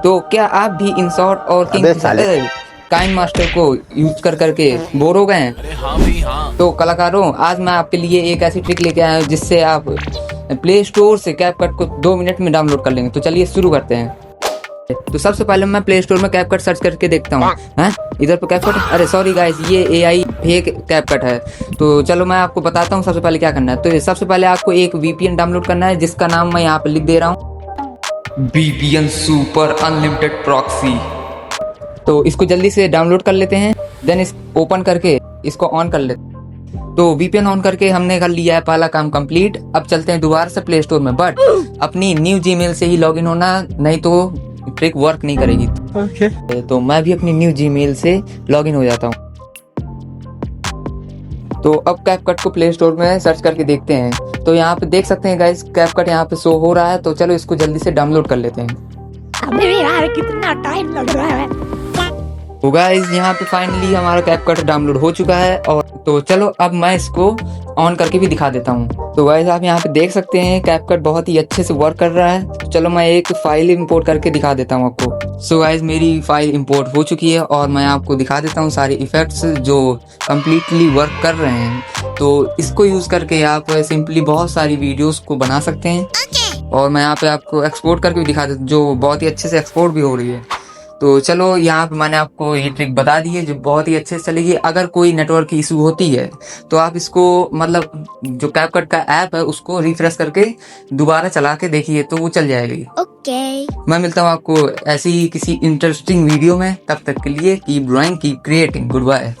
तो क्या आप भी InShot और काइन मास्टर को यूज करके बोर हो गए हैं? अरे हाँ भाई हाँ। तो कलाकारों, आज मैं आपके लिए एक ऐसी ट्रिक लेके आया हूँ जिससे आप प्ले स्टोर से कैपकट को 2 मिनट में डाउनलोड कर लेंगे। तो चलिए शुरू करते हैं। तो सबसे पहले मैं प्ले स्टोर में कैपकट सर्च करके देखता हूँ। हैं, इधर पे कैपकट, अरे सॉरी गाइस, ये AI फेक कैपकट है। तो चलो मैं आपको बताता हूँ सबसे पहले क्या करना है। तो सबसे पहले आपको एक VPN डाउनलोड करना है, जिसका नाम मैं यहाँ पे लिख दे रहा हूँ, VPN सुपर अनलिमिटेड प्रॉक्सी। तो इसको जल्दी से डाउनलोड कर लेते हैं, देन इस ओपन करके इसको ऑन कर लेते हैं। तो VPN ऑन करके हमने कर लिया है पहला काम कंप्लीट। अब चलते हैं दोबारा से प्ले स्टोर में, बट अपनी न्यू जीमेल से ही लॉगिन होना, नहीं तो ट्रिक वर्क नहीं करेगी। ओके। तो मैं भी अपनी न्यू जीमेल से लॉगिन हो जाता हूँ। तो अब कैपकट को प्ले स्टोर में सर्च करके देखते हैं। तो यहाँ पे देख सकते हैं गाइस, कैपकट यहाँ पे शो हो रहा है। तो चलो इसको जल्दी से डाउनलोड कर लेते हैं। अबे यार कितना टाइम लग रहा है। तो गाइस यहाँ पे फाइनली हमारा कैपकट डाउनलोड हो चुका है। और तो चलो अब मैं इसको ऑन करके भी दिखा देता हूँ। तो गाइस आप यहाँ पे देख सकते हैं कैपकट बहुत ही अच्छे से वर्क कर रहा है। तो चलो मैं एक फाइल इंपोर्ट करके दिखा देता हूँ आपको। सो गाइस मेरी फाइल इंपोर्ट हो चुकी है और मैं आपको दिखा देता हूँ सारे इफेक्ट्स जो कम्प्लीटली वर्क कर रहे हैं। तो इसको यूज करके आप सिंपली बहुत सारी वीडियोस को बना सकते हैं। और मैं यहाँ पे आपको एक्सपोर्ट करके भी दिखा देता हूँ, जो बहुत ही अच्छे से एक्सपोर्ट भी हो रही है। तो चलो यहाँ पे मैंने आपको ये ट्रिक बता दी है जो बहुत ही अच्छे से चलेगी। अगर कोई नेटवर्क की इशू होती है तो आप इसको मतलब जो कैपकट का ऐप है उसको रिफ्रेश करके दोबारा चला के देखिए, तो वो चल जाएगी। ओके। मैं मिलता हूँ आपको ऐसी ही किसी इंटरेस्टिंग वीडियो में। तब तक के लिए keep drawing, keep creating. Good bye.